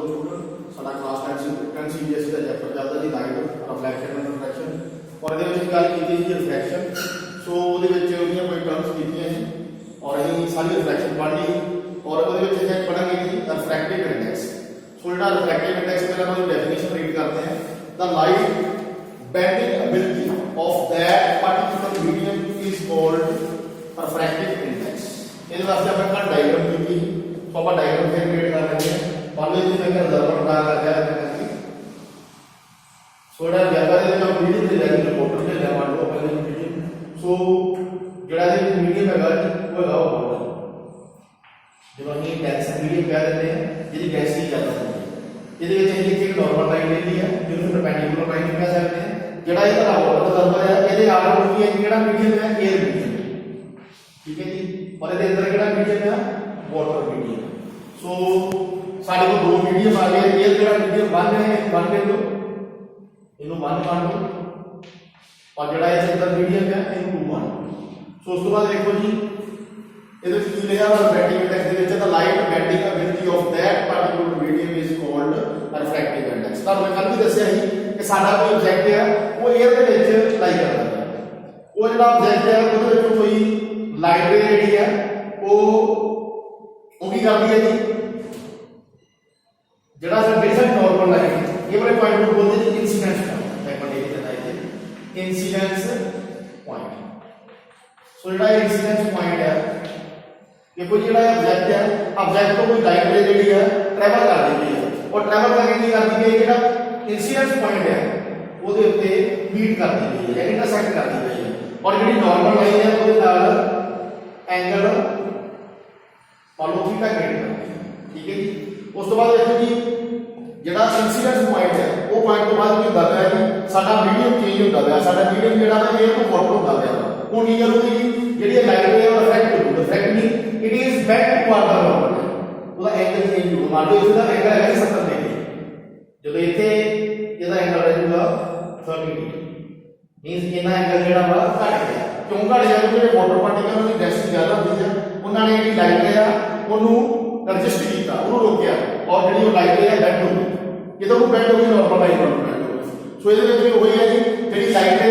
Hello student साडा class 10 CBSE का chapter चलता जी लाइट रिफ्लैक्शन एंड रिफ्रैक्शन और ये गल की जी रिफ्रैक्शन सो वो कोई टर्म्स कीतियां हैं और अभी सारी रिफ्रैक्शन पढ़ ली और वो पढ़ांगे जी रिफ्रैक्टिव इंडेक्स सो जो रिफ्रैक्टिव इंडेक्स पहले हम डेफिनेशन रीड करते हैं the light bending ability of that particular medium is called refractive index. इस वास्ते अपने डायग्राम की तो आप डायग्राम से क्रिएट कर लेंगे कॉलेज में रिजल्ट ड्रा कर दिया करके सोडा जगह दे जो मीडियम से जाके रिपोर्टर से ले मान लो पहले मीडियम सो जेड़ा ये मीडियम है वो लगाओ जब हम ये टैक्स मीडियम कह देते हैं यदि गैस की ज्यादा होती है यदि ये लिखी एक नॉर्मल लाइन ले लिया जिसको परपेंडिकुलर लाइन कह सकते हैं जेड़ा ये वाटर नंबर है ਇਹਦੇ आर की है जेड़ा मीडियम है एयर मीडियम ठीक है जी और ਇਹਦੇ अंदर केड़ा मीडियम है वाटर मीडियम सो साडे को दो मीडियम आ गए एयर जेड़ा मीडियम 1 है 1 ले लो इनु 1 मान लो और जेड़ा ये अंदर मीडियम है इनु 2 मान लो सो उस तो बाद देखो जी ਇਹਦੇ ਕੀ ਲਿਖਿਆ ਹੈ ਰਿਫਰੈਕਟਿਵ ਇੰਡੈਕਸ ਦੇ ਵਿੱਚ the light bending ability of that particular medium is called refractive index. ਤਾਂ ਮੈਂ ਕੱਲ ਵੀ ਦੱਸਿਆ ਸੀ ਕਿ ਸਾਡਾ ਕੋਈ ਆਬਜੈਕਟ ਹੈ ਉਹ 에ਅਰ ਦੇ ਵਿੱਚ ਲਾਈ ਕਰਦਾ ਹੈ ਉਹ ਜਿਹੜਾ ਆਬਜੈਕਟ ਹੈ ਉਹਦੇ ਵਿੱਚ ਕੋਈ ਲਾਈਟ ਰੇ ਜਿਹੜੀ ਹੈ ਉਹ ਕੀ ਕਰਦੀ ਹੈ ਜੀ ਜਿਹੜਾ ਸਰ ਬੇਸਿਕ ਨਾਰਮਲ ਲਾਈਨ ਇਹ ਵਾਲੇ ਪੁਆਇੰਟ ਨੂੰ ਬੋਲਦੇ ਨੇ ਇਨਸੀਡੈਂਸ ਪੁਆਇੰਟ ਟਾਈਪ ਦੇ ਦਿੱਤਾ ਹੈ ਜੀ ਇਨਸੀਡੈਂਸ ਪੁਆਇੰਟ ਸੋ ਜਿਹੜਾ ਇਨਸੀਡੈਂਸ ਪੁਆਇੰਟ ਹੈ ये कोई जो ऑब्जेक्ट को कोई लाइट रे जी है ट्रैवल कर देती है और ट्रैवल करके की करती है जो इंसीडेंस पॉइंट है वो मीट करती है या इंटरसेक्ट करती है और जी नॉर्मल लाइन है वो एंगल मान लो थीटा क्रिएट करती है ठीक है जी। उस तो बाद देखो जी जो इंसीडेंस पॉइंट है वो पॉइंट तो बाद की होता है जी साडा मीडियम चेंज होता है साडा मीडियम जो है एयर तो वाटर होता है वो की करूगी जी जी लाइट है वो रिफ्रैक्ट होगी रिफ्रैक्ट नहीं it is back towards normal ਉਹਦਾ ਐਂਗਲ ਚੇਂਜ ਹੋਊਗਾ मान लो इसका एंगल है 70 डिग्री ਜਦੋਂ ਇੱਥੇ ਇਹਦਾ ਐਂਗਲ ਰਹੂਗਾ 30 डिग्री मींस ਇਹਦਾ ਐਂਗਲ ਜਿਹੜਾ ਵਾ ਘਟ ਗਿਆ ਕਿਉਂ ਘਟ ਗਿਆ ਕਿਉਂਕਿ ਜਿਹੜੇ ਵਾਟਰ ਪਾਰਟੀਕਲ ਦੀ ਡੈਂਸਿਟੀ ਜ਼ਿਆਦਾ ਹੁੰਦੀ ਹੈ ਉਹਨਾਂ ਨੇ ਜਿਹੜੀ ਲਾਈਟ ਹੈ ਉਹਨੂੰ ਰਜਿਸਟ ਕੀਤਾ ਉਹਨੂੰ ਰੋਕਿਆ ਔਰ ਜਿਹੜੀ ਉਹ ਲਾਈਟ ਹੈ ਬੈਂਡ ਹੋ ਗਈ ਜਦੋਂ ਉਹ ਬੈਂਡ ਹੋ ਗਈ ਨਾਰਮਲ ਲਾਈਨ ਬਣ ਗਈ ਸੋ ਇਹਦੇ ਵਿੱਚ ਹੋਈ ਹੈ ਜੀ ਜਿਹੜੀ ਲਾਈਟ ਹੈ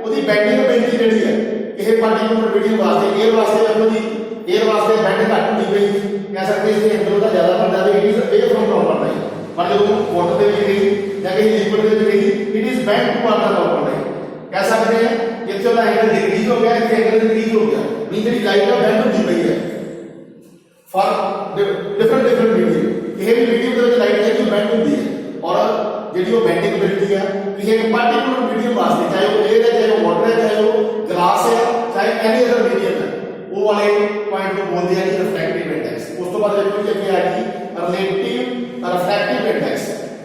ਉਹਦੀ ਬੈਂਡਿੰਗ ਐਬਿਲਿਟੀ ਜਿਹੜੀ ਹੈ ਇਹ ਪਾਰਟੀਕਲ ਮੀਡੀਅਮ ਵਾਸਤੇ 에ਅਰ ਵਾਸਤੇ ਦੇਖੋ ਜੀ एयर वास्ते बैंड घट होती गई कह सकते हैं इसके अंदर का ज्यादा बनता है it is away from normal line मान लो वाटर दे विच गई या कहीं लिक्विड दे विच गई it is bend towards normal line कह सकते हैं इथे वाला एंगल डिक्रीज हो गया इथे एंगल डिक्रीज हो गया मीन जेडी लाइट का बैंड होती गई है फॉर डिफरेंट मीडियम ये भी मीडियम दे विच लाइट है जो बैंड होती है और जेडी वो बेंडिंग एबिलिटी है ये एक पार्टिकुलर मीडियम वास्ते चाहे वो एयर है चाहे वो वाटर है चाहे वो ग्लास है चाहे एनी अदर मीडियम है वो वाले पॉइंट को बोलते हैं रिफ्रैक्टिव इंडेक्स। उस तो बाद देखो कि क्या है रिलेटिव रिफ्रैक्टिव इंडेक्स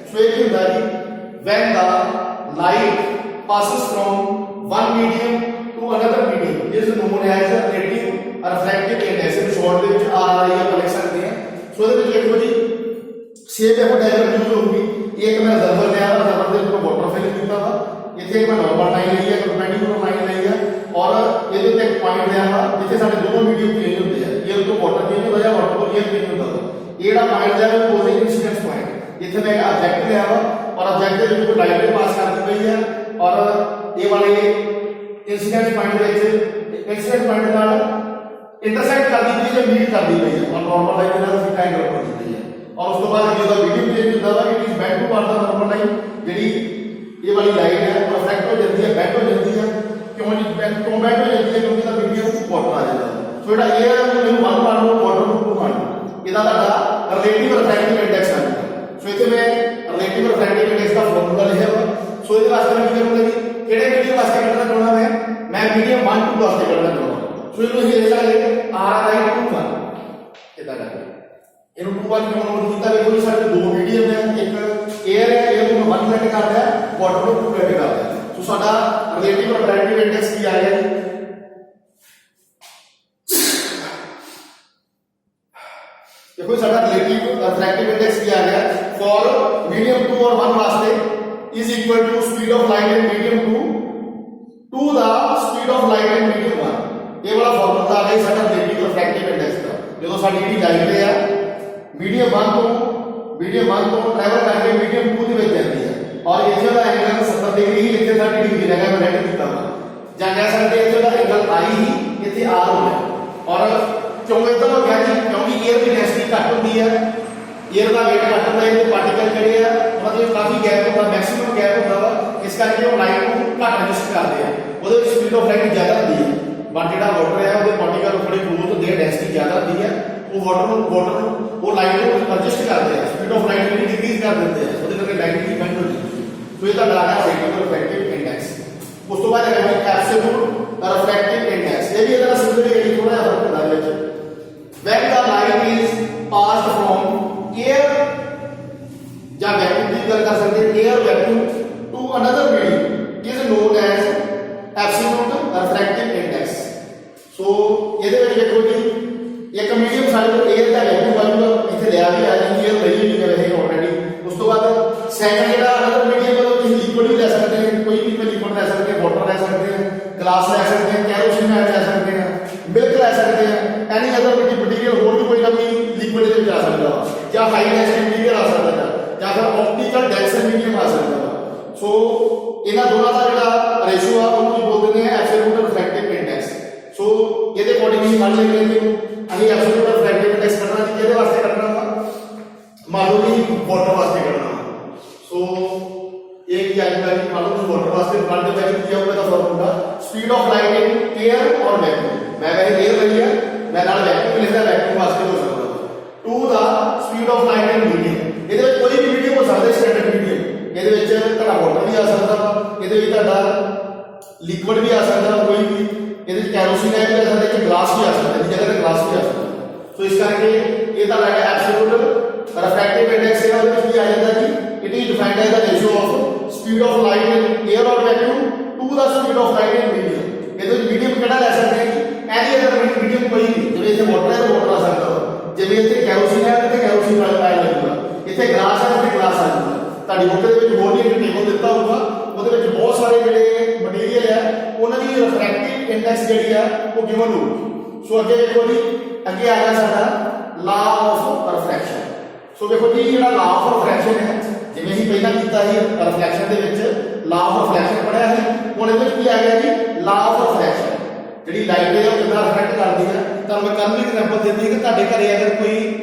सो ये होता है when the light passes from one medium to another medium is known as relative refractive index in short ਦੇ ਵਿੱਚ आ रही है लिख सकते हैं सो ਇਹਦੇ ਵਿੱਚ ਦੇਖੋ ਜੀ सेम देखो डायग्राम यूज होगी एक मैं रिजर्वर लिया रिजर्वर ਦੇ ਉੱਪਰ वाटर फिल ਕੀਤਾ ਵਾ ਇੱਥੇ ਇੱਕ ਮੈਂ ਨਾਰਮਲ ਲਾਈਨ ਲਈ ਹੈ परपेंडिकुलर लाइन ਲਈ है और ਇਹਦੇ ਤੇ ਇੱਕ ਪੁਆਇੰਟ ਲਿਆ ਵਾ ਜਿੱਥੇ ਸਾਡੇ ਦੋਨੋਂ ਮੀਡੀਅਮ ਚੇਂਜ ਹੁੰਦੇ ਆ ਇਹ ਤੋਂ ਵਾਟਰ ਚੇਂਜ ਹੁੰਦਾ ਜਾਂ ਵਾਟਰ ਤੋਂ 에ਅਰ ਚੇਂਜ ਹੁੰਦਾ ਇਹ ਜਿਹੜਾ ਪੁਆਇੰਟ ਲਿਆ ਉਹ ਬੋਲਦੇ ਇਨਸੀਡੈਂਸ ਪੁਆਇੰਟ ਇੱਥੇ ਮੈਂ ਇੱਕ ਆਬਜੈਕਟ ਲਿਆ ਵਾ और ऑब्जेक्ट ਦੇ ਵਿੱਚ ਕੋਈ ਲਾਈਟ ਪਾਸ ਕਰਦੀ ਪਈ ਹੈ और ਇਹ ਵਾਲੇ ਇਨਸੀਡੈਂਸ ਪੁਆਇੰਟ ਦੇ ਵਿੱਚ ਇਨਸੀਡੈਂਸ ਪੁਆਇੰਟ ਨਾਲ इंटरसेक्ट करदी पई है मीट करदी पई है और नॉर्मल लाइन ਨਾਲ ਅਸੀਂ ਕਾइंड ਆਊਟ करदी पई है और उस तो बाद ਜਦੋਂ ਮੀਡੀਅਮ ਚੇਂਜ ਹੁੰਦਾ ਵਾ it is back towards normal line ਜਿਹੜੀ ਇਹ ਵਾਲੀ ਲਾਈਨ ਹੈ ਉਹ ਅਫੈਕਟ ਹੋ ਜਾਂਦੀ ਹੈ ਬੈਕ ਹੋ ਜਾਂਦੀ ਹੈ क्यों जी बैक हो जाती है क्योंकि दा मीडियम वाटर आ जाता है सो जेड़ा एयर है वो 1 मान लो वाटर को 2 मान लो ਇਹਦਾ ਤੁਹਾਡਾ ਰਿਲੇਟਿਵ ਰਿਫਰੈਕटिव इंडेक्स ਆ ਜਾਏਗਾ ਸੋ ਇੱਥੇ ਮੈਂ ਰਿਲੇਟਿਵ ਰਿਫਰੈਕटिव इंडेक्स ਦਾ ਫਾਰਮੂਲਾ ਲਿਖਿਆ ਵਾ ਸੋ ਇਹਦੇ ਵਾਸਤੇ ਮੈਂ ਕੀ ਕਰੂੰਗਾ ਜੀ ਕਿਹੜੇ ਮੀਡੀਅਮ ਵਾਸਤੇ ਕੱਢਣਾ ਚਾਹੁੰਦਾ ਮੈਂ ਮੀਡੀਅਮ 1 2 ਵਾਸਤੇ ਕੱਢਣਾ ਚਾਹੁੰਦਾ ਸੋ ਇਹਨੂੰ ਅਸੀਂ ਲਿਖ ਲਾਂਗੇ r/2 1 ਇਦਾਂ ਕਰਕੇ ਇਹਨੂੰ 2 1 ਕਿਉਂ ਨੋਟ ਕੀਤਾ ਵੇਖੋ ਜੀ ਸਾਡੇ ਦੋ ਮੀਡੀਅਮ ਹੈ ਇੱਕ 에ਅਰ ਹੈ 에ਅਰ ਨੂੰ 1 ਲੈਟ ਕਰਦਾ ਹੈ ਵਾਟਰ ਨੂੰ 2 ਲੈਟ ਕਰਦਾ ਹੈ तो साडा रिलेटिव रिफ्रैक्टिव इंडेक्स की आ गया देखो साडा रिलेटिव रिफ्रैक्टिव इंडेक्स की आ गया फॉर मीडियम 2 और 1 वास्ते is equal to speed of light in medium 2 to the speed of light in medium 1 ये वाला फार्मूला आ गया साडा रिलेटिव रिफ्रैक्टिव इंडेक्स का जो साडी डी लाइट है मीडियम 1 तो मीडियम 1 तो ट्रैवल करके मीडियम 2 ਦੇ ਵਿੱਚ ਜਾਂਦੀ ਹੈ और इथे ਦਾ एंगल 70 डिग्री ही इथे 30 डिग्री लगा मैं रेड ਕੀਤਾ ਵਾ ਜਾਂ कह सकते इथे ਦਾ एंगल आई ही इथे आर हो गया और क्यों इतना हो गया जी क्योंकि एयर की डेंसिटी घट होती है एयर का वेट घट होता है ये पार्टिकल ਜਿਹੜੇ ਆ मतलब काफी गैप होता मैक्सिमम गैप होता वा इस करके वो लाइट ਨੂੰ ਘੱਟ ਐਡਜਸਟ ਕਰਦੇ ਆ ਉਹਦੇ ਵਿੱਚ ਸਪੀਡ ਆਫ ਲਾਈਟ ਜ਼ਿਆਦਾ ਹੁੰਦੀ ਹੈ बट ਜਿਹੜਾ ਵਾਟਰ ਹੈ ਉਹਦੇ ਪਾਰਟੀਕਲ ਥੋੜੇ ਕਲੋਜ਼ ਹੁੰਦੇ ਆ ਡੈਂਸਿਟੀ ਜ਼ਿਆਦਾ ਹੁੰਦੀ ਹੈ ਉਹ ਵਾਟਰ ਨੂੰ ਉਹ ਲਾਈਟ ਨੂੰ ਐਡਜਸਟ ਕਰਦੇ ਆ ਸਪੀਡ ਆਫ ਲਾਈਟ ਨੂੰ ਡਿਕਰੀਜ਼ ਕਰ ਦਿੰਦੇ ਆ ਉਹਦੇ ਕਰਕੇ ਲਾਈਟ ਦੀ ਬੈਂਡ ਹੁੰਦੀ ਹੈ ਸੋ ਇਹਦਾ ਨਾਮ ਹੈ ਰਿਫਰੈਕਟਿਵ ਇੰਡੈਕਸ ਉਸ ਤੋਂ ਬਾਅਦ ਹੈਗਾ ਐਬਸੋਲੂਟ ਰਿਫਰੈਕਟਿਵ ਇੰਡੈਕਸ ਇਹ ਵੀ ਇਹਦਾ ਸਿੰਪਲੀ ਥੋੜਾ ਜਿਹਾ ਫਰਕ ਹੁੰਦਾ ਇਹਦੇ ਵਿੱਚ when the light is passed from air ਜਾਂ ਵੈਕਿਊਮ ਦੀ ਗੱਲ ਕਰ ਸਕਦੇ air vacuum to another medium is known as absolute refractive index ਸੋ ਇਹਦੇ ਵਿੱਚ ਦੇਖੋ ਜੀ ਇੱਕ ਮੀਡੀਅਮ ਸਾਡੇ ਕੋਲ 에ਅਰ ਦਾ ਵੈਕਿਊਮ ਵਾਲੂ ਇੱਥੇ ਲਿਆ ਵੀ ਆ ਜਾਂਦੀ ਹੈ ਲਈ ਵੀ ਰਹੇ ਆਲਰੇਡੀ ਉਸ ਤੋਂ ਬਾਅਦ ਸੈਕੰਡ ਜਿਹੜਾ ਅਨਦਰ ਮੀਡੀਅਮ ਵਾਲਾ ਤੁਸੀਂ ਲਿਕੁਇਡ ਵੀ ਲੈ ਸਕਦੇ ਹੋ ਕੋਈ ਵੀ ਲਿਕੁਇਡ ਲੈ ਸਕਦੇ ਹੋ ਵਾਟਰ ਲੈ ਸਕਦੇ ਹੋ ਗਲਾਸ ਲੈ ਸਕਦੇ ਹੋ ਕੈਰੋਸਿਨ ਲੈ ਸਕਦੇ ਹੋ ਮਿਲਕ ਲੈ ਸਕਦੇ ਹੋ ਐਨੀ ਅਦਰ ਮਟੀਰੀਅਲ ਹੋਰ ਵੀ ਕੋਈ ਨਾ ਕੋਈ ਲਿਕੁਇਡ ਦੇ ਵਿੱਚ ਆ ਸਕਦਾ ਜਾਂ ਹਾਈ ਡੈਂਸਿਟੀ ਮਟੀਰੀਅਲ ਆ ਸਕਦਾ ਜਾਂ ਫਿਰ ਆਪਟੀਕਲ ਡੈਂਸਰ ਮੀਡੀਅਮ ਆ ਸਕਦਾ ਸੋ ਇਹਨਾਂ ਦੋਨਾਂ ਦਾ ਜਿਹੜਾ ਰੇਸ਼ੋ ਆ ਉਹਨੂੰ ਕੀ ਬੋਲਦੇ ਨੇ ਐਬਸੋਲੂਟ ਰਿਫਰੈਕਟਿਵ ਇੰਡੈਕਸ ਸੋ ਇਹਦੇ ਅਕੋਰਡਿੰਗ ਹੀ ਮੰਨ ਲਈਏ ਕਿ ਅਸੀਂ ਐਬਸੋਲੂਟ ਰਿਫਰੈਕਟਿਵ ਇੰਡੈਕਸ ਕੱਢਣਾ ਜੀ ਕਿਹਦੇ ਵਾਸਤੇ ਕੱਢਣਾ ਵਾ ਮੰਨ ਲਓ ਜੀ ਵਾਟਰ ਵਾਸਤੇ ਕੱਢਣਾ ਸੋ एक की आगे वाली मालूम है वाटर वास्ते प्लांट में वैक्यूम किया हुआ था formula speed of light in air और वैक्यूम मैं वैसे एयर रही है मैं नाल वैक्यूम लिखदा वैक्यूम वास्ते हो सकता to the speed of light in medium ਇਹਦੇ ਵਿੱਚ ਕੋਈ ਵੀ ਮੀਡੀਅਮ ਹੋ ਸਕਦਾ ਸਟੈਂਡਰਡ ਮੀਡੀਅਮ ਇਹਦੇ ਵਿੱਚ ਤੁਹਾਡਾ ਵਾਟਰ ਵੀ ਆ ਸਕਦਾ ਇਹਦੇ ਵਿੱਚ ਤੁਹਾਡਾ ਲਿਕੁਇਡ ਵੀ ਆ ਸਕਦਾ ਕੋਈ ਵੀ ਇਹਦੇ ਵਿੱਚ ਕੈਰੋਸਿਨ ਹੈ ਵੀ ਆ ਸਕਦਾ ਇੱਕ ਗਲਾਸ ਵੀ ਆ ਸਕਦਾ ਇਹਦੀ ਜਗ੍ਹਾ ਤੇ ਗਲਾਸ ਵੀ ਆ ਸਕਦਾ ਸੋ ਇਸ ਕਰਕੇ ਇਹ ਤਾਂ ਲੱਗਾ ਐਬਸੋਲੂਟ ਰਿਫਰੈਕਟਿਵ ਇੰਡੈਕਸ ਇਹਦਾ ਵਿੱਚ ਕੀ ਆ ਜਾਂਦਾ ਜੀ it is defined as the ratio of speed of light in air or vacuum to the speed of light in medium ਇਹਦੇ ਵਿੱਚ ਮੀਡੀਅਮ ਕਿਹੜਾ ਲੈ ਸਕਦੇ ਹਾਂ ਜੀ ਐਨੀ ਅਦਰ ਮੀਡੀਅਮ ਕੋਈ ਨਹੀਂ ਜਿਵੇਂ ਇੱਥੇ ਵਾਟਰ ਹੈ ਤਾਂ ਵਾਟਰ ਆ ਸਕਦਾ ਜਿਵੇਂ ਇੱਥੇ ਕੈਰੋਸਿਨ ਹੈ ਇੱਥੇ ਕੈਰੋਸਿਨ ਵਾਲਾ ਆਇਆ ਲੱਗੂਗਾ ਇੱਥੇ ਗਲਾਸ ਹੈ ਇੱਥੇ ਗਲਾਸ ਆ ਜਾਊਗਾ ਤੁਹਾਡੀ ਬੁੱਕ ਦੇ ਵਿੱਚ ਹੋਰ ਵੀ ਇੱਕ ਟੇਬਲ ਦਿੱਤਾ ਹੋਊਗਾ ਉਹਦੇ ਵਿੱਚ ਬਹੁਤ ਸਾਰੇ ਜਿਹੜੇ ਮਟੀਰੀਅਲ ਹੈ ਉਹਨਾਂ ਦੀ ਰਿਫਰੈਕਟਿਵ ਇੰਡੈਕਸ ਜਿਹੜੀ ਆ ਉਹ ਗਿਵਨ ਹੋਊਗੀ ਸੋ ਅੱਗੇ ਦੇਖੋ ਜੀ ਅੱਗੇ ਆ ਗਿਆ ਸਾਡਾ ਲਾ ਆਫ ਰਿਫਰੈਕਸ਼ਨ ਸੋ ਦੇਖੋ ਜੀ ਜਿਹੜਾ ਲਾ ਆਫ ਰਿਫਰੈਕਸ਼ਨ ਹੈ ਜਿਵੇਂ ਅਸੀਂ ਪਹਿਲਾਂ ਕੀਤਾ ਸੀ ਰਿਫਲੈਕਸ਼ਨ ਦੇ ਵਿੱਚ ਲਾ ਆਫ ਰਿਫਲੈਕਸ਼ਨ ਪੜਿਆ ਸੀ ਹੁਣ ਇਹਦੇ ਵਿੱਚ ਕੀ ਆ ਗਿਆ ਜੀ ਲਾ ਆਫ ਰਿਫਲੈਕਸ਼ਨ ਜਿਹੜੀ ਲਾਈਟ ਹੈ ਉਹ ਕਿੰਨਾ ਰਿਫਲੈਕਟ ਕਰਦੀ ਹੈ ਤਾਂ ਮੈਂ ਕੱਲ ਵੀ ਐਗਜ਼ਾਮਪਲ ਦਿੱਤੀ ਕਿ ਤੁਹਾਡੇ ਘਰੇ ਅਗਰ ਕੋਈ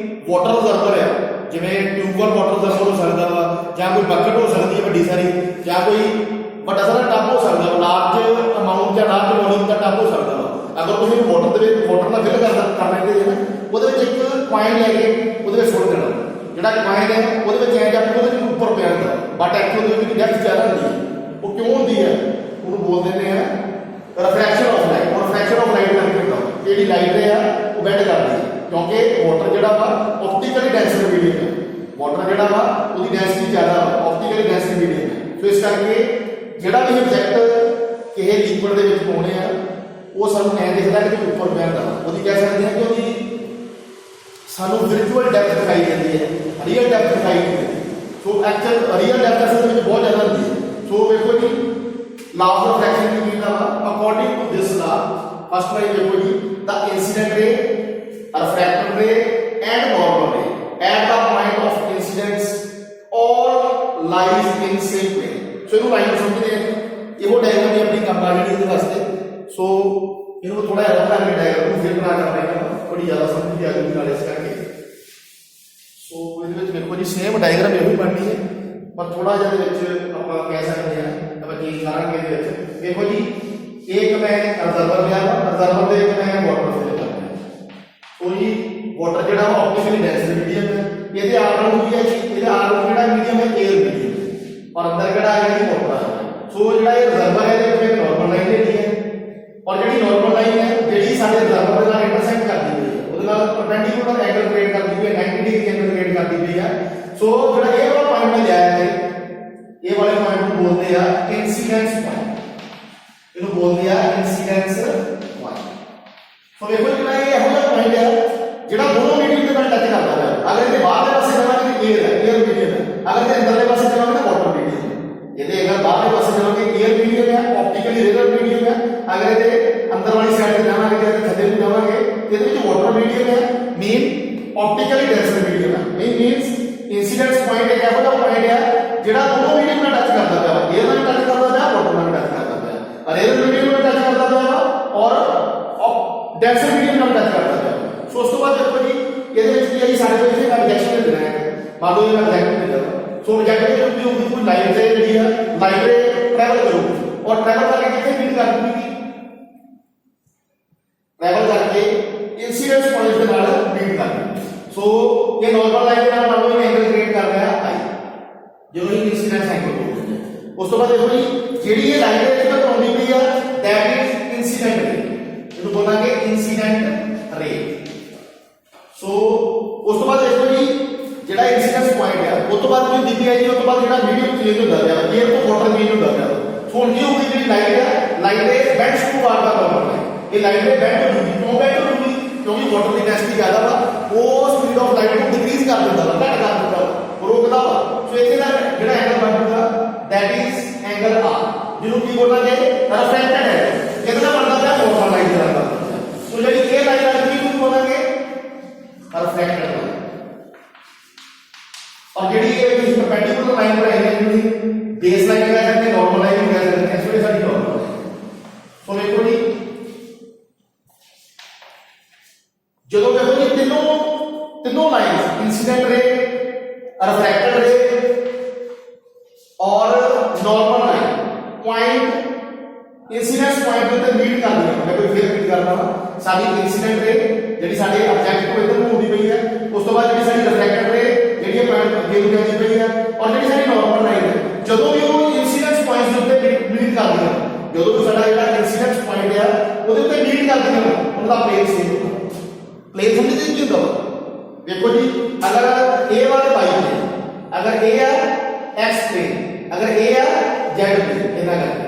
ਵਾਟਰ ਰਿਜ਼ਰਵਰ ਹੈ ਜਿਵੇਂ ਟਿਊਬਵੈਲ ਵਾਟਰ ਰਿਜ਼ਰਵਰ ਹੋ ਸਕਦਾ ਵਾ ਜਾਂ ਕੋਈ ਬਕਟ ਹੋ ਸਕਦੀ ਹੈ ਵੱਡੀ ਸਾਰੀ ਜਾਂ ਕੋਈ ਵੱਡਾ ਸਾਰਾ ਟੱਬ ਹੋ ਸਕਦਾ ਵਾ ਲਾਰਜ ਅਮਾਉਂਟ ਜਾਂ ਲਾਰਜ ਵੋਲਿਊਮ ਦਾ ਟੱਬ ਹੋ ਸਕਦਾ ਵਾ ਅਗਰ ਤੁਸੀਂ ਵਾਟਰ ਦੇ ਵਿੱਚ ਵਾਟਰ ਨਾਲ ਫਿਲ ਕਰ ਲੈਂਦੇ ਜੇ ਉਹਦੇ ਵਿੱਚ ਇੱਕ ਪੁਆਇੰਟ ਲੈ ਕੇ ਉਹਦੇ ਵਿੱਚ ਸੁੱਟ ਦੇਣਾ ਜਿਹੜਾ ਪੁਆਇੰਟ ਹੈ ਉਹਦੇ ਵਿੱਚ ਐਂ ਜਾਂ ਉਹਦੇ ਵਿੱਚ ਉੱਪਰ ਪਿਆ ਹੁੰਦਾ ਬਟ ਐਕਚੁਅਲੀ ਉਹਦੀ ਡੈਪਥ ਜ਼ਿਆਦਾ ਹੁੰਦੀ ਹੈ ਉਹ ਕਿਉਂ ਹੁੰਦੀ ਹੈ ਉਹਨੂੰ ਬੋਲ ਦਿੰਦੇ ਆ ਰਿਫਰੈਕਸ਼ਨ ਆਫ ਲਾਈਟ ਔਰ ਰਿਫਰੈਕਸ਼ਨ ਆਫ ਲਾਈਟ ਕਰਕੇ ਹੁੰਦਾ ਜਿਹੜੀ ਲਾਈਟ ਹੈ ਉਹ ਬੈਂਡ ਕਰਦੀ ਹੈ ਕਿਉਂਕਿ ਵਾਟਰ ਜਿਹੜਾ ਵਾ ਆਪਟੀਕਲੀ ਡੈਂਸਰ ਮੀਡੀਅਮ ਹੈ ਵਾਟਰ ਜਿਹੜਾ ਵਾ ਉਹਦੀ ਡੈਂਸਿਟੀ ਜ਼ਿਆਦਾ ਵਾ ਆਪਟੀਕਲੀ ਡੈਂਸਰ ਮੀਡੀਅਮ ਹੈ ਸੋ ਇਸ ਕਰਕੇ ਜਿਹੜਾ ਵੀ ਆਬਜੈਕਟ ਕਿਸੇ ਲਿਕੁਇਡ ਦੇ ਵਿੱਚ ਪਾਉਣੇ ਆ ਉਹ ਸਾਨੂੰ ਐਂ ਦਿਖਦਾ ਕਿ ਉੱਪਰ ਪਿਆ ਹੁੰਦਾ ਉਹਦੀ ਕਹਿ ਸਕਦੇ ਹਾਂ ਕਿ ਉਹਦੀ ਸਾਨੂੰ ਵਿਰਚੁਅਲ ਡੈਪਥ ਦਿਖਾਈ ਜਾਂਦੀ ਹੈ ਰੀਅਲ ਡੈਪਥ ਦਿਖਾਈ ਨਹੀਂ ਦਿੰਦੀ ਸੋ ਐਕਚੁਅਲ ਰੀਅਲ ਡੈਪਥ ਅਸਲ ਵਿੱਚ ਬਹੁਤ ਜ਼ਿਆਦਾ ਹੁੰਦੀ ਹੈ ਸੋ ਵੇਖੋ ਜੀ ਲਾ ਆਫ ਰਿਫਰੈਕਸ਼ਨ ਕੀ ਕਹਿੰਦਾ ਵਾ ਅਕੋਰਡਿੰਗ ਟੂ ਦਿਸ ਲਾ ਫਸਟ ਲਾਈਨ ਦੇਖੋ ਜੀ ਦਾ incident ray refracted ray and normal ray at the point of incidence all lies in same plane so ਇਹਨੂੰ ਲਾਈਨ ਸਮਝਦੇ ਆ ਇਹੋ ਡਾਇਗਰਾਮ ਦੀ ਆਪਣੀ ਕੰਮ ਆ ਜਿਹੜੀ ਇਹਦੇ ਵਾਸਤੇ ਸੋ ਇਹਨੂੰ ਥੋੜਾ ਜਿਹਾ ਰਫ ਕਰਕੇ ਡਾਇਗਰਾਮ ਨੂੰ ਫਿਰ ਬਣਾ ਕੇ ਆਪਾਂ ਬੜੀ ਜ਼ਿਆਦਾ ਸਮਝ ਆ ਜਾਊਗੀ ਨਾਲ ਇਸ ਕਰਕੇ ਸੋ ਇਹਦੇ ਵਿੱਚ ਦੇਖੋ ਜੀ ਸੇਮ ਡਾਇਗਰਾਮ ਇਹੋ ਹੀ ਬਣਨੀ ਹੈ ਪਰ ਥੋੜਾ ਜਿਹਾ ਦੇ ਵਿੱਚ ਆਪਾਂ ਕਹਿ ਸਕਦੇ ਹਾਂ ਆਪਾਂ ਕੀ ਕਰਾਂਗੇ ਇਹਦੇ ਵਿੱਚ ਦੇਖੋ ਜੀ ਇੱਕ ਮੈਂ ਰਿਜ਼ਰਵਰ ਲਿਆ ਰਿਜ਼ਰਵਰ ਦੇ ਵਿੱਚ ਮੈਂ ਵਾਟਰ ਫਿਲ ਕਰਨਾ ਸੋ ਜੀ ਵਾਟਰ ਜਿਹੜਾ ਉਹ ਆਪਟੀਕਲੀ ਡੈਂਸ ਮੀਡੀਅਮ ਹੈ ਇਹਦੇ ਆਰ ਨੂੰ ਕੀ ਹੈ ਜੀ ਇਹਦੇ ਆਰ ਨੂੰ ਜਿਹੜਾ ਮੀਡੀਅਮ ਹੈ 에ਅਰ ਮੀਡੀਅਮ ਔਰ ਅੰਦਰ ਕਿਹੜਾ ਆ ਗਿਆ ਜੀ ਵਾਟਰ ਆ ਗਿਆ ਸੋ ਜਿਹੜਾ ਇਹ ਰਿਜ਼ਰਵਰ ਹੈ ਇਹਦੇ ਵਿੱਚ ਨਾਰਮਲ ਲਾਈਨ ਹੈਗੀ ਹੈ ਔਰ ਜਿਹੜੀ ਨਾਰਮਲ ਲਾਈਨ ਹੈ ਜਿਹੜੀ ਸਾਡੇ ਰਿਜ਼ਰਵਰ ਦੇ ਨਾਲ ਇੰਟਰਸੈਕਟ ਕਰਦੀ ਪਈ ਹੈ ਉਹਦੇ ਨਾਲ ਪਰਪੈਂਡੀਕੂਲਰ ਐਂਗਲ ਕ੍ਰੀਏਟ ਕਰਦੀ ਪਈ ਹੈ 90 ਡਿਗਰੀ ਐਂਗਲ ਕ੍ਰੀਏਟ ਕਰਦੀ ਪਈ ਹੈ ਸੋ ਜਿਹੜਾ ਇਹ ਵਾਲਾ ਪੁਆਇੰਟ ਮੈਂ ਲਿਆ ਹੈ ਇਹ ਵਾਲੇ ਪੁਆਇੰਟ ਨੂੰ ਬੋਲਦੇ ਆ ਇਨਸੀਡੈਂਸ ਪੁਆਇੰਟ ਇਹਨੂੰ ਬੋਲਦੇ ਆ ਇਨਸੀਡੈਂਸ ਪੁਆਇੰਟ ਸੋ ਵੇਖੋ ਜਿਹੜਾ ਇਹ ਇਹੋ ਜਿਹਾ ਪੁਆਇੰਟ ਹੈ ਜਿਹੜਾ ਦੋਨੋਂ ਮੀਡੀਅਮ ਦੇ ਨਾਲ ਟੱਚ ਕਰਦਾ ਹੈ ਅਗਰ ਇਹਦੇ ਬਾਹਰਲੇ ਪਾਸੇ ਜਾਵਾਂਗੇ ਤਾਂ 에ਅਰ ਮੀਡੀਅਮ ਹੈ ਅਗਰ ਇਹਦੇ ਅੰਦਰਲੇ ਪਾਸੇ ਜਾਵਾਂਗੇ ਤਾਂ ਵਾਟਰ ਮੀਡੀਅਮ ਹੈ ਇਹਦੇ ਅਗਰ ਬਾਹਰਲੇ ਪਾਸੇ ਜਾਵਾਂਗੇ 에ਅਰ ਮੀਡੀਅਮ ਹੈ ਆਪਟੀਕਲੀ ਰੇਜ਼ਰ ਮੀਡੀਅਮ ਹੈ ਅਗਰ ਇਹਦੇ ਅੰਦਰ ਵਾਲੀ ਸਾਈਡ ਤੇ ਜਾਵਾਂਗੇ ਤੇ ਥੱਲੇ ਨੂੰ ਜਾਵਾਂਗੇ ਇਹਦੇ ਵਿੱਚ ਵਾਟਰ ਮੀਡੀਅਮ ਹੈ ਮੇਨ ऑप्टिकली डेंस मीडियम है मींस इंसिडेंस ਜਿਹੜਾ ਦੋਨੋਂ ਮੀਡੀਅਮ ਨਾਲ ਟੱਚ ਕਰਦਾ ਪਿਆ ਇਹ ਨਾਲ ਟੱਚ ਕਰਦਾ ਪਿਆ ਵਾਟਰ ਨਾਲ ਟੱਚ ਕਰਦਾ ਪਿਆ ਔਰ ਇਹ ਮੀਡੀਅਮ ਨਾਲ ਟੱਚ ਕਰਦਾ ਪਿਆ ਔਰ ਡੈਂਸਰ ਮੀਡੀਅਮ ਨਾਲ ਟੱਚ ਕਰਦਾ ਪਿਆ। ਸੋ ਉਸ ਤੋਂ ਬਾਅਦ ਦੇਖੋ ਜੀ ਇਹਦੇ ਵਿੱਚ ਕੀ ਹੈ ਸਾਡੇ ਕੋਲ ਇਸੇ ਦਾ ਰਿਐਕਸ਼ਨ ਦੇਣਾ ਹੈ ਮੰਨ ਲਓ ਇਹਦਾ ਰਿਐਕਸ਼ਨ ਦੇ ਦਿਓ। ਸੋ ਰਿਐਕਸ਼ਨ ਦੇ ਵਿੱਚ ਵੀ ਕੋਈ ਲਾਈਨ ਤੇ ਜਿਹੜੀ ਹੈ ਲਾਈਨ ਤੇ ਟਰੈਵਲ ਕਰੂਗੀ ਔਰ ਟਰੈਵਲ ਕਰਕੇ ਕਿੱਥੇ ਮੀਟ ਕਰ ਦੂਗੀ ट्रैवल करके इंसिडेंस पॉइंट के नाल मीट कर सो ये नॉर्मल लाइन के नाल मान लो एंगल क्रिएट कर रहा है आई जो ही इंसिडेंस एंगल बोलते हैं। उस तो बाद देखो जी जेडी ये लाइन है इसका आउंदी पई है दैट इज इंसिडेंट रे ਇਹਨੂੰ ਬੋਲਾਂਗੇ इंसिडेंट रे। सो उस तो बाद देखो जी ਜਿਹੜਾ इंसिडेंस पॉइंट है ਉਸ ਤੋਂ ਬਾਅਦ ਵੀ ਦਿੱਤੀ ਹੈ ਜੀ ਉਸ ਤੋਂ ਬਾਅਦ ਜਿਹੜਾ ਮੀਡੀਅਮ ਚੇਂਜ ਹੁੰਦਾ ਹੈ 에ਅਰ ਤੋਂ ਵਾਟਰ ਚੇਂਜ ਹੁੰਦਾ ਹੈ। ਸੋ ਹੁਣ ਕੀ ਹੋਊਗੀ ਜਿਹੜੀ ਲਾਈਨ ਹੈ ਲਾਈਨ ਦੇ ਬੈਂਡ ਟੂ ਵਾਟ ਦਾ ਨੰਬਰ ਹੈ ये लाइन में बेंड होगी क्यों बेंड होगी क्योंकि वाटर की डेंसिटी ज्यादा वा वो स्पीड ऑफ लाइट को डिक्रीज कर देता है घट कर देता है रोकदा वा। सो इथे दा जेड़ा एंगल बनूगा दैट इज एंगल आर जिनु की बोलांगे रिफ्लेक्टेड है कितना बनदा है नॉर्मल लाइन का बनदा। सो जेडी ये लाइन है की बोलांगे रिफ्लेक्टेड लाइन और जेडी ये परपेंडिकुलर लाइन बनाई है जिनु बेस लाइन कह सकते हैं नॉर्मल लाइन कह सकते हैं। सो ये साडी नॉर्मल है। सो देखो जी ਜਦੋਂ ਦੇਖੋ ਜੀ ਤਿੰਨੋਂ lines incident ray reflected ray और normal line point incidence point ते मीट कर दी मैं कोई फिर मीट करना वा साडी इंसिडेंट रे ਜਿਹੜੀ ਸਾਡੇ ऑब्जेक्ट को इधर मूव दी पई है ਉਸ ਤੋਂ ਬਾਅਦ ਜਿਹੜੀ ਸਾਡੀ रिफ्लेक्टेड रे ਜਿਹੜੀ पॉइंट ਅੱਗੇ ਨੂੰ ਜਾਂਦੀ ਪਈ ਹੈ ਔਰ ਜਿਹੜੀ ਸਾਡੀ नॉर्मल लाइन है ਜਦੋਂ ਵੀ ਉਹ इंसिडेंस पॉइंट्स ਦੇ ਉੱਤੇ मीट ਕਰਦੀ ਹੈ ਜਦੋਂ ਵੀ ਸਾਡਾ ਜਿਹੜਾ इंसिडेंस पॉइंट ਹੈ ਉਹਦੇ ਉੱਤੇ मीट ਕਰਦੀ ਹੈ ਉਹਦਾ प्लेन सेम होगा। प्लेन समझते हैं क्यों देखो जी अगर ए वाले पाई है अगर ए है एक्स प्लेन अगर ए है जेड प्लेन इतना करके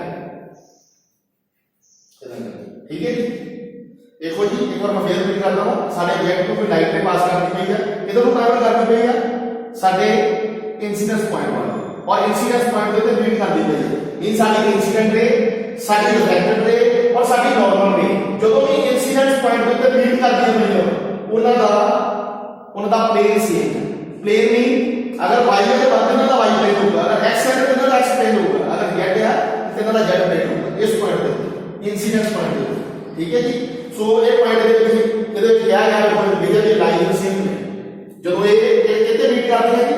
ठीक है जी। देखो जी एक बार मैं फिर रिपीट करता हूं सारे जेड को कोई लाइट में पास करनी पई है किधर को ट्रैवल करनी पई है साडे इंसिडेंस पॉइंट वाले और इंसिडेंस पॉइंट पे मीट कर दी पई है इन साडी इंसिडेंट रे साडी रिफ्लेक्टेड रे और साडी नॉर्मल रे ਜਦੋਂ ਵੀ इंसिडेंस पॉइंट पे मीट करदी है ਉਹਨਾਂ ਦਾ प्लेन सेम प्लेन नहीं अगर y है तो इतना का y प्लेन होगा अगर x है तो इतना का x प्लेन होगा अगर z है तो इतना का z प्लेन होगा इस पॉइंट पे इंसिडेंस पॉइंट पे ठीक है जी। सो ये पॉइंट ਦੇ ਵਿੱਚ ਇਹਦੇ ਵਿੱਚ ਕਿਹਾ ਗਿਆ ਹੈ ਕੋਈ ਵਿਜੇ ਦੀ ਲਾਈਨ ਸੇਮ ਨੇ ਜਦੋਂ ਇਹ ਕਿੱਥੇ ਮੀਟ ਕਰਦੀ ਹੈ ਜੀ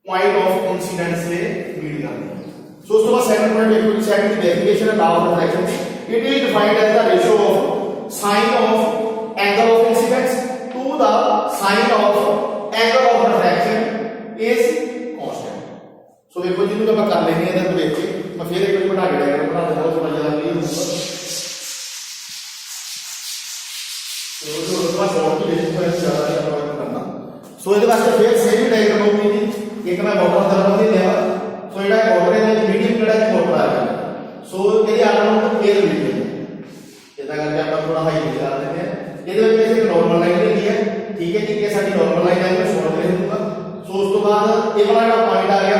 पॉइंट ऑफ इंसिडेंस से मीट करती है। सो उस तो बाद सेकंड पॉइंट देखो जी सेकंड की डेफिनेशन है law of reflection it is defined as the ratio of sine of angle of incidence to the sine of angle of refraction is constant। so देखो जी तो कर लेनी है इधर देख के मैं फिर एक बार बना के डायग्राम बना देता हूं थोड़ा ज्यादा क्लियर होगा। तो जो उसका शॉर्ट की लेकिन पर ज्यादा है करना सो ਇਹਦੇ ਵਾਸਤੇ ਫਿਰ ਸੇਮ ਡਾਇਗਰਾਮ ਹੋਊਗੀ ਜੀ ਇੱਕ ਮੈਂ ਬਾਰਡਰ ਦਾ ਦੇ ਲਿਆ ਸੋ ਜਿਹੜਾ ਬਾਰਡਰ ਹੈ ਮੀਡੀਅਮ ਜਿਹੜਾ ਹੈ ਬਾਰਡਰ ਆ ਗਿਆ ਸੋ ਇਹਦੇ ਆਕਾਰ ਨੂੰ ਫੇਰ ਮਿਲ ਇਹਦਾ ਕਰਕੇ ਆਪਾਂ ਥੋੜਾ ਹਾਈ ਕਰ ਦਿੰਦੇ हैं ਇਹਦੇ ਵਿੱਚ ਇੱਕ ਨਾਰਮਲ ਲਾਈਨ ਲੱਗੀ ਹੈ ਠੀਕ ਹੈ ਜੀ ਇਹ ਸਾਡੀ ਨਾਰਮਲ ਲਾਈਨ ਹੈ ਮੈਂ ਸ਼ੋਰਟ ਦੇ ਦੂੰਗਾ। ਸੋ ਉਸ ਤੋਂ ਬਾਅਦ ਇਹ ਵਾਲਾ ਜਿਹੜਾ ਪੁਆਇੰਟ ਆ ਗਿਆ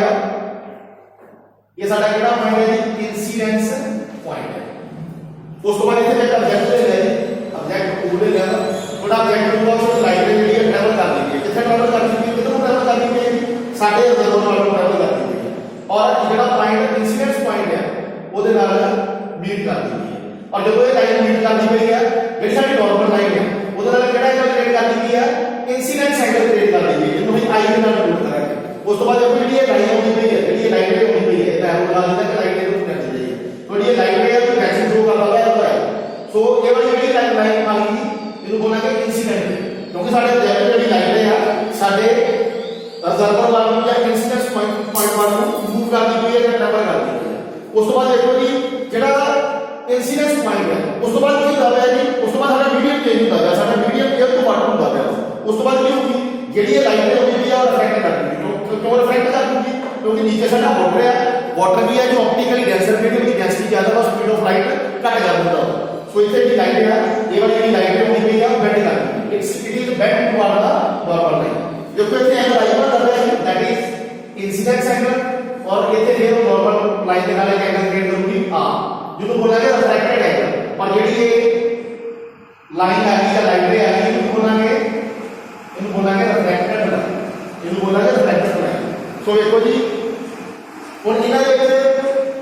ਇਹ ਸਾਡਾ ਕਿਹੜਾ ਪੁਆਇੰਟ ਹੈ ਜੀ इंसिडेंस ਪੁਆਇੰਟ ਹੈ। ਉਸ ਤੋਂ ਬਾਅਦ ਇੱਥੇ ਇੱਕ ਆਬਜੈਕਟ ਲੈ ਲਿਆ ਜੀ ਆਬਜੈਕਟ ਕੋਲ ਲੈ ਲਿਆ ਥੋੜਾ ਆਬਜੈਕਟ ਨੂੰ ਬਾਅਦ ਲਾਈਨ ਦੇ ਜਿਹੜੀ ਟਰੈਵਲ ਕਰ ਰਹੀ ਹੈ ਕਿੱਥੇ ਟਰੈਵਲ ਕਰ ਰਹੀ ਹੈ ਕਿੱਥੋਂ ਟਰੈਵਲ ਕਰ ਰਹੀ ਹੈ ਸਾਡੇ ਰਿਜ਼ਰਵ ਨਾਲ ਟਰੈਵਲ ਕਰ ਰਹੀ ਹੈ ਔਰ ਜਿਹੜਾ ਪੁਆਇੰਟ इंसिडेंस ਪੁਆਇੰਟ ਹੈ ਉਹਦੇ ਨਾਲ ਮੀਟ ਕਰ ਰਹੀ ਹੈ और जब ये लाइन मीट करती पई है ਜਿਹੜੀ ਸਾਡੀ ਨਾਰਮਲ ਲਾਈਨ ਹੈ ਉਹਦੇ ਨਾਲ ਕਿਹੜਾ ਐਂਗਲ ਕ੍ਰੀਏਟ ਕਰਦੀ ਪਈ ਹੈ इंसिडेंस एंगल क्रिएट कर दी है तो आई के नाल नोट करेंगे। उस तो बाद देखो ये लाइन होनी पई है ये लाइन पे होनी पई है मैं आपको बता देता कि लाइन पे नोट कर दी है तो ये लाइन पे है तो डायरेक्शन शो कर रहा है सो ये वाली लाइन आ गई ਇਹਨੂੰ ਬੋਲਾਂਗੇ इंसिडेंट क्योंकि साडे ऑब्जेक्ट ਜਿਹੜੀ ਲਾਈਨ ਹੈ ਸਾਡੇ ਰਿਜ਼ਰਵਰ ਵਾਲ ਨੂੰ ਜਾਂ इंसिडेंस पॉइंट वाल ਨੂੰ मूव ਕਰਦੀ ਪਈ ਹੈ ਜਾਂ ट्रैवल ਕਰਦੀ ਪਈ ਹੈ। ਉਸ ਤੋਂ ਬਾਅਦ ਦੇਖੋ ਜੀ ਜਿਹੜਾ इंसिडेंस पॉइंट है उस तो बाद की होता है जी उस तो बाद हमारा मीडियम चेंज होता है साडा मीडियम एयर तो वाटर होता है उस तो बाद की होगी जेडी ये लाइन होगी भी और रिफ्लेक्ट कर देगी क्यों रिफ्लेक्ट कर देगी क्योंकि नीचे साडा वाटर भी है जो ऑप्टिकली डेंसर मीडियम की डेंसिटी ज्यादा है स्पीड ऑफ लाइट कट कर देता है। सो इसे की लाइन है ये वाली लाइन होनी पई है बेंड कर देगी it is bend toward the normal line देखो इथे एंगल आई पर कर रहा है दैट इज इंसिडेंस एंगल और इथे फिर नॉर्मल लाइन के नाल एक एंगल क्रिएट करूंगी आ जिसको बोलेंगे रिफ्लेक्टेड एंगल और जेडी ये लाइन आ गई या लाइन रे आ गई इनको बोलेंगे रिफ्लेक्टेड लाइन इनको बोलेंगे रिफ्लेक्टेड लाइन सो देखो जी हुण इन्हां दे विच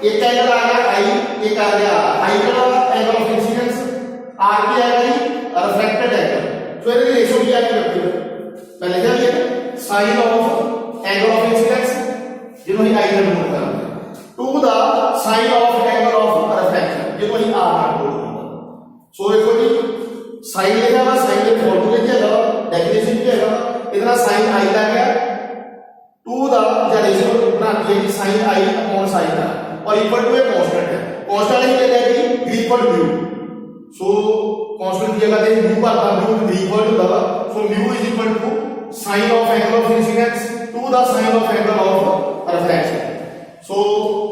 एक एंगल आ गया आई, एक आ गया आई का एंगल ऑफ इंसिडेंस, आर की आ गई रिफ्रैक्टेड एंगल। सो ये रेशो की आ गई मैं लिखा भी है sine of angle of incidence जिन्हों ही आई नोट करना to the sine of angle of refraction जिन्हों ही आर नोट करना। सो देखो जी साइन लिखा हुआ, साइन के फॉर्मूले क्या है, डेफिनेशन क्या है, इतना साइन आई लग गया टू द या रेशो बना दिया कि sine i upon sine r और इक्वल टू ए कांस्टेंट है। कांस्टेंट ही ले लेगी Greek word mu. So constant की जगह पे म्यू का म्यू ग्रीक वर्ड होगा। So mu is equal to sine of angle of incidence to the sine of angle of refraction. So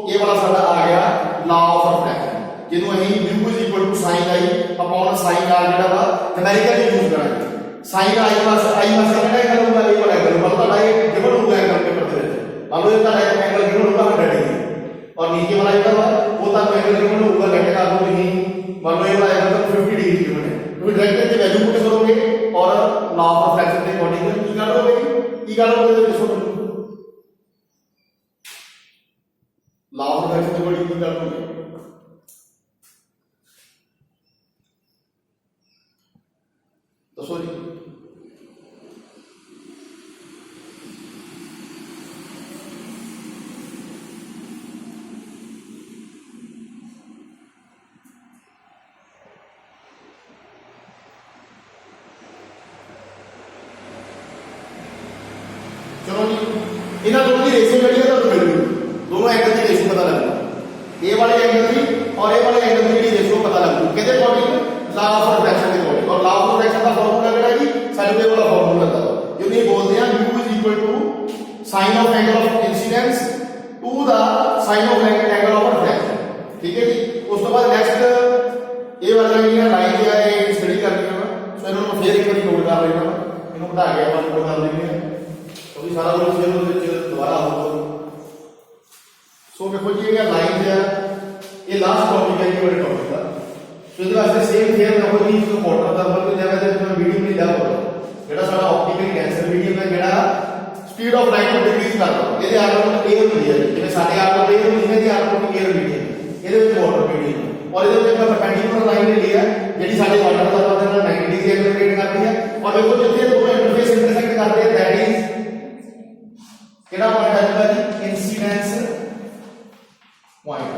ये वाला साडा आ गया लॉ ऑफ रिफ्रैक्शन जिन्हों ਅਸੀਂ mu is equal to sine i upon sine r ਜਿਹੜਾ ਵਾ numerically use करांगे। Sine i was कितना एंगल होगा, ये वाला एंगल मतलब ये गिवन होगा एंगल पेपर ਦੇ ਵਿੱਚ। मान लो ये ਤੁਹਾਡਾ एंगल गिवन होगा 100 डिग्री और नीचे वाला ਜਿਹੜਾ वो ਤਾਂ एंगल गिवन होगा लेट कर दो नहीं, मान लो ये वाला एंगल 50 डिग्री गिवन है तो डायरेक्ट की वैल्यू पुट करोगे और लॉ ऑफ रिफ्रैक्शन के अकॉर्डिंग की करोगे देखो लॉ ऑफ रिफ्रैक्शन के अकॉर्डिंग की करोगे। दसो जी चलो जी इन्होंने दोनों की रेशियो जी है मिल गई, दोनों एंगल की रेशियो पता लग गई, ए वाले एंगल की और ए वाले एंगल की रेशियो पता लग गई किहदे अकॉर्डिंग लॉ ऑफ रिफ्रैक्शन के अकॉर्डिंग। और लॉ ऑफ रिफ्रैक्शन का फार्मूला किहड़ा जी साडे कोल वाला फार्मूला था जो नहीं बोलते हैं u is equal to sine of angle of incidence to the sine of angle of refraction. ठीक है जी। उस तो बाद नेक्स्ट ये वाला ये लाइन है ये स्टडी करनी है सो इन्होंने मैं फिर एक बार नोट कर लेना इन्होंने बता के अपन नोट कर लेंगे तो सारा कुछ दोबारा होगा। सो देखो जी ये लाइन है ये लास्ट टॉपिक है ये वाला टॉपिक था। सो इसके वास्ते सेम फेयर देखो जी इसको मोटर थर्मल की जगह पे मैं वीडियो नहीं ला पाऊंगा जेड़ा सारा ऑप्टिकल कैंसर मीडियम है जेड़ा स्पीड ऑफ लाइट को डिक्रीज करता है ਇਹਦੇ ਆਰਗੂਮੈਂਟ ਇਹ ਹੁੰਦੀ ਹੈ ਜਿਵੇਂ ਸਾਡੇ ਆਰਗੂਮੈਂਟ ਇਹ ਹੁੰਦੀ ਹੈ ਕਿ ਆਰਗੂਮੈਂਟ 에ਅਰ ਮੀਡੀਅਮ ਇਹਦੇ ਵਿੱਚ ਵਾਟਰ ਮੀਡੀਅਮ और ਇਹਦੇ ਵਿੱਚ ਆਪਾਂ ਪਰਪੈਂਡੀਕੂਲਰ ਲਾਈਨ ਲਈ ਹੈ ਜਿਹੜੀ ਸਾਡੇ ਵਾਟਰ ਦਾ ਨਾਲ 90 ਡਿਗਰੀ ਐਂਗਲ ਕ੍ਰੀਏਟ ਕਰਦੀ ਹੈ और देखो जिथे दोनों इंटरफेस इंटरसेक्ट करते हैं दैट इज केड़ा पॉइंट आएगा जी इंसिडेंस पॉइंट।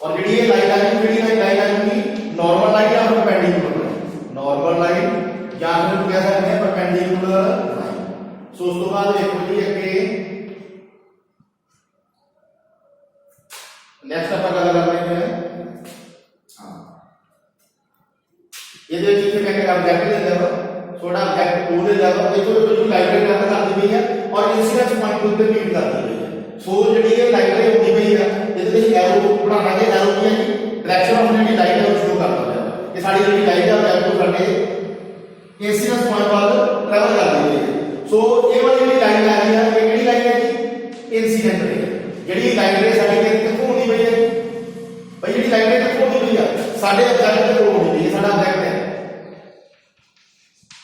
और जेडी ये लाइन आएगी जेडी लाइन आएगी नॉर्मल लाइन या परपेंडिकुलर नॉर्मल लाइन या फिर क्या कहते हैं परपेंडिकुलर लाइन। सो उस तो बाद देखो जी अगे नेक्स्ट अपन क्या कर लेते हैं हां ये जो चीज कहते हैं ऑब्जेक्ट दे देगा थोड़ा ऑब्जेक्ट टू दे जाएगा देखो तो जो लाइब्रेरी नंबर कर दी गई है और इंसिडेंस पॉइंट को मीट कर दी गई है। सो जेडी ये लाइब्रेरी होती गई है इसके लिए एरो बनाना है एरो की है डायरेक्शन ऑफ जेडी लाइट है उसको करना है कि साडी जेडी लाइट है ऑब्जेक्ट को करने इंसिडेंस पॉइंट वाल ट्रैवल कर दी गई है। सो ये वाली जेडी लाइन आ रही है ये केड़ी लाइन है जी इंसिडेंट रे जेडी लाइन रे साडी कित्थों होनी पई है भाई जेडी लाइन रे कित्थों होनी पई है साडे ऑब्जेक्ट ते होनी पई है साडा ऑब्जेक्ट है।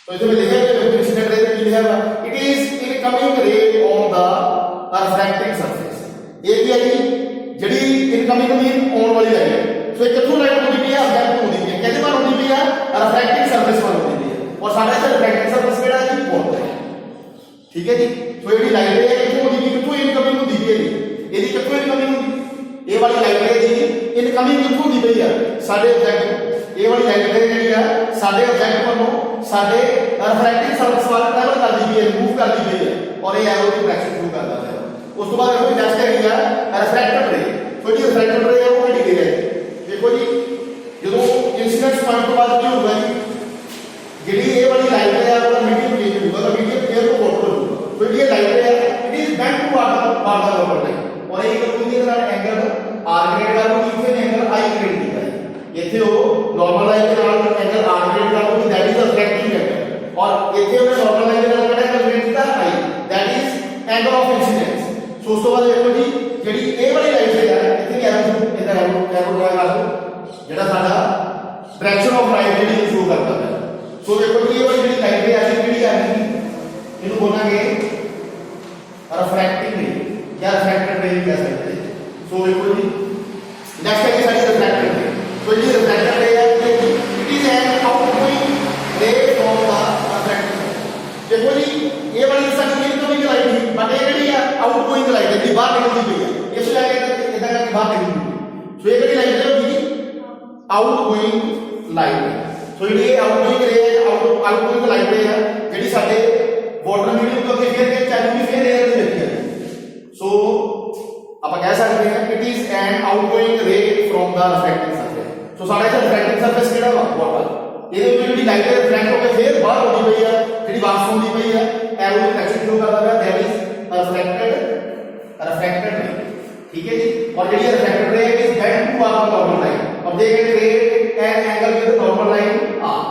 तो इसमें लिखा है इंसिडेंट रे की लिखा है इट इज इनकमिंग रे ऑन द रिफ्रैक्टिंग सरफेस। ये भी है जी जेडी इनकमिंग मीन ऑन वाली लाइन है। सो कित्थों लाइट होनी पई है ऑब्जेक्ट होनी पई है किहदे पर होनी पई है रिफ्रैक्टिंग सरफेस पर होनी पई है और साडा इधर रिफ्रैक्टिंग सरफेस केड़ा है जी पॉइंट है। ठीक है जी। सो ये लाइन है कित्थों होनी पई कित्थों इनकमिंग होंदी पई है ਇਹਦੀ ਕਿੱਥੋਂ ਇਨਕਮਿੰਗ ਹੁੰਦੀ ਇਹ ਵਾਲੀ ਲਾਈਨ ਹੈ ਜੀ ਇਨਕਮਿੰਗ ਕਿੱਥੋਂ ਹੁੰਦੀ ਪਈ ਆ ਸਾਡੇ ਆਬਜੈਕਟ ਇਹ ਵਾਲੀ ਲਾਈਨ ਜਿਹੜੀ ਆ ਸਾਡੇ ਆਬਜੈਕਟ ਵੱਲੋਂ ਸਾਡੇ ਰਿਫਰੈਕਟਿੰਗ ਸਰਫੇਸ ਵੱਲ ਟਰੈਵਲ ਕਰਦੀ ਪਈ ਹੈ ਮੂਵ ਕਰਦੀ ਪਈ ਹੈ ਔਰ ਇਹ ਐਰੋ ਦੀ ਡਾਇਰੈਕਸ਼ਨ ਸ਼ੁਰੂ ਕਰਦਾ ਹੈ। ਉਸ ਤੋਂ ਬਾਅਦ ਦੇਖੋ ਨੈਕਸਟ ਹੈਗੀ ਆ ਰਿਫਰੈਕਟਡ ਰੇ। ਸੋ ਜਿਹੜੀ ਰਿਫਰੈਕਟਡ ਰੇ ਹੈ ਉਹ ਕਿਹੜੀ ਰੇ ਹੈ ਦੇਖੋ ਜੀ ਜਦੋਂ ਇੰਸੀਡੈਂਸ ਪੁਆਇੰਟ ਤੋਂ ਬਾਅਦ ਕੀ ਹੋਊਗਾ ਜੀ ਜਿਹੜੀ ਇਹ ਵਾਲੀ ਲਾਈਨ ਹੈ ਉਹਦਾ ਮੀਡੀਅਮ ਚੇਂਜ ਹੋਊਗਾ ਤਾਂ ਮੀਡੀਅਮ 에ਅਰ ਤੋਂ ਵਾਟਰ ਹੋਊਗਾ। ਸੋ ਜਿਹੜੀ ਇਹ ਲਾਈਨ ਹੈ it is bend towards line और एक दूसरे के साथ एंगल आर ग्रेड का भी इथे एंगल आई ग्रेड दिखा है इथे वो नॉर्मल लाइन के साथ एंगल आर ग्रेड का भी दैट इज रिफ्रैक्टिंग एंगल और इथे वो नॉर्मल लाइन के साथ एंगल ग्रेड दिखा i that is angle of incidence. So उसके बाद देखो जी जेडी ए वाली लाइन से है इथे क्या है इधर एरो ड्रा कर दो जेड़ा साडा direction of light JD show करता है। सो देखो जी ये वाली जेडी लाइन है ऐसी जेडी आ रही इनु बोलांगे रिफ्रैक्टिंग रे या रिफ्रैक्टेड रे कह सकते हैं। सो देखो जी नेक्स्ट है सारी रिफ्रैक्टेड रे। तो ये रिफ्रैक्टेड रे है इट इज एन आउटगोइंग रे फ्रॉम द रिफ्रैक्टेड। देखो जी ये वाली सारी इनकमिंग लाइट थी बट ये कड़ी है आउटगोइंग लाइट है, बाहर निकलती पई है। इस लगे इधर करके बाहर निकलती है। सो ये कड़ी लाइट है जी आउटगोइंग लाइट। सो ये आउटगोइंग रे है आउटगोइंग लाइट रे है जेडी साडे वाटर मीडियम तो अगे फिर के चैनल भी फिर एयर दी रहती है। सो आप कह सकते हैं इट इज एन आउटगोइंग रे फ्रॉम द रिफ्रैक्टिंग सरफेस। सो साडे इधर रिफ्रैक्टिंग सरफेस केड़ा वाटर ਇਹਦੇ ਵਿੱਚ ਜਿਹੜੀ ਲਾਈਟ ਰਿਫਲੈਕਟ ਹੋ ਕੇ ਫੇਰ ਬਾਹਰ ਆਉਂਦੀ ਪਈ ਹੈ, ਜਿਹੜੀ ਵਾਪਸ ਆਉਂਦੀ ਪਈ ਹੈ ਐਰੋ ਐਕਸ਼ਨ ਸ਼ੁਰੂ ਕਰਦਾ ਪਿਆ ਦੈਟ ਇਜ਼ ਰਿਫਲੈਕਟਡ ਰੇ। ठीक है जी। और ਜਿਹੜੀ reflected ray is bend to r normal line और they can create an angle with normal line r.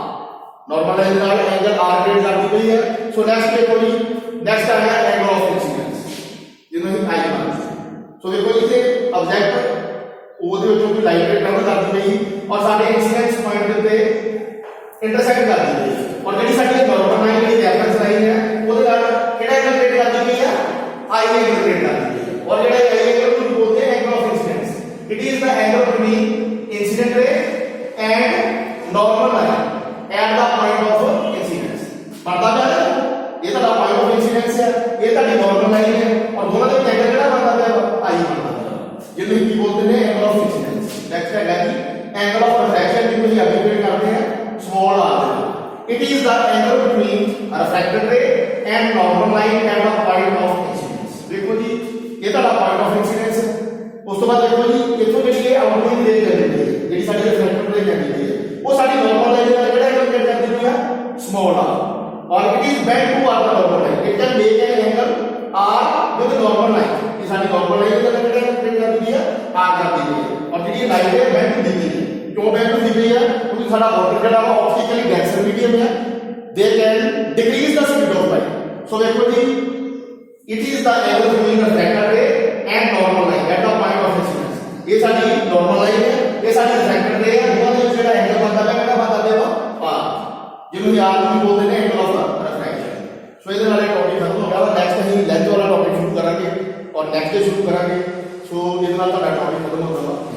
Normal line ਨਾਲ एंगल आर क्रिएट ਕਰਦੀ ਪਈ ਹੈ। सो नेक्स्ट देखो जी नेक्स्ट आ गया एंगल ऑफ इंसिडेंस ਜਿਹਨੂੰ ਅਸੀਂ आई मानते हैं। सो देखो इसे ऑब्जेक्ट ਉਹਦੇ ਵਿੱਚੋਂ ਕੋਈ ਲਾਈਟ ट्रैवल ਕਰਦੀ ਪਈ और ਸਾਡੇ इंसिडेंस पॉइंट ਦੇ ਉੱਤੇ इंटरसेक्ट कर दी गई और ਜਿਹੜੀ ਸਾਡੀ नॉर्मल लाइन ਜਿਹੜੀ रेफरेंस लाइन है ਉਹਦੇ ਨਾਲ ਕਿਹੜਾ एंगल क्रिएट करदी गई है आई एंगल क्रिएट करदी गई है। और ਜਿਹੜਾ आई एंगल ਨੂੰ बोलते हैं angle of incidence. It is the angle between incident ray and normal line at the point of incidence. पता क्या है ये तो पॉइंट ऑफ इंसिडेंस है, ये तो नॉर्मल लाइन है और दोनों के एंगल किहड़ा बनता है आई बनता है जिन्हें की बोलते हैं एंगल ऑफ इंसिडेंस। नेक्स्ट है जी एंगल ऑफ रिफ्रैक्शन जिसको हम एब्रीविएट करते हैं small r। it is the angle between a refracted ray and normal line at the point of incidence। देखो जी ये तो पॉइंट ऑफ इंसिडेंस है। उस तो बाद देखो जी इथों ਜਿਹੜੀ ਇਹ ਆਊਟਗੋਇੰਗ ਰੇ ਜਾਂਦੀ ਹੈ ਜਿਹੜੀ ਸਾਡੀ ਰਿਫਲੈਕਟਡ ਰੇ ਜਾਂਦੀ ਹੈ ਉਹ ਸਾਡੀ ਨਾਰਮਲ ਲਾਈਨ ਨਾਲ ਕਿਹੜਾ ਐਂਗਲ ਕ੍ਰੀਏਟ ਕਰਦੀ ਹੈ small r और it is bent to r the normal line। it can make an angle r with normal line। ये साਡੀ नार्मल लाइन ਨਾਲ ਕਿਹੜਾ ਐਂਗਲ ਕ੍ਰੀਏਟ ਕਰਦੀ ਹੈ r ਕਰਦੀ ਹੈ और ਜਿਹੜੀ ਲਾਈਨ है bent to दी गई है। क्यों bent to दी गई है क्योंकि साਡਾ वाटर ਜਿਹੜਾ ਵਾ ऑप्टिकली डेंसर मीडियम है, they can decrease the speed of light। so देखो जी it is the angle between the refracted ray and normal line at the point of incidence। ये साडी normal line है, ये साडी refracted ray है, दोनों ਦੇ ਜਿਹੜਾ angle बनता है ਕਿਹੜਾ बनता है r ਜਿਹਨੂੰ r ਨੂੰ ਬੋਲਦੇ ਨੇ एंगल ऑफ रिफ्रैक्शन। सो ਇਹਦੇ ਨਾਲ ਇਹ ਟੌਪਿਕ ਖਤਮ ਹੋ ਗਿਆ। ਨੈਕਸਟ ਅਸੀਂ ਲੈਂਥ ਵਾਲਾ ਟੌਪਿਕ ਸ਼ੁਰੂ ਕਰਾਂਗੇ और नेक्स्ट डे शुरू करेंगे। सो ਇਹਦੇ ਨਾਲ ਤੁਹਾਡਾ ਟੌਪਿਕ ਖਤਮ ਹੋ ਜਾਊਗਾ।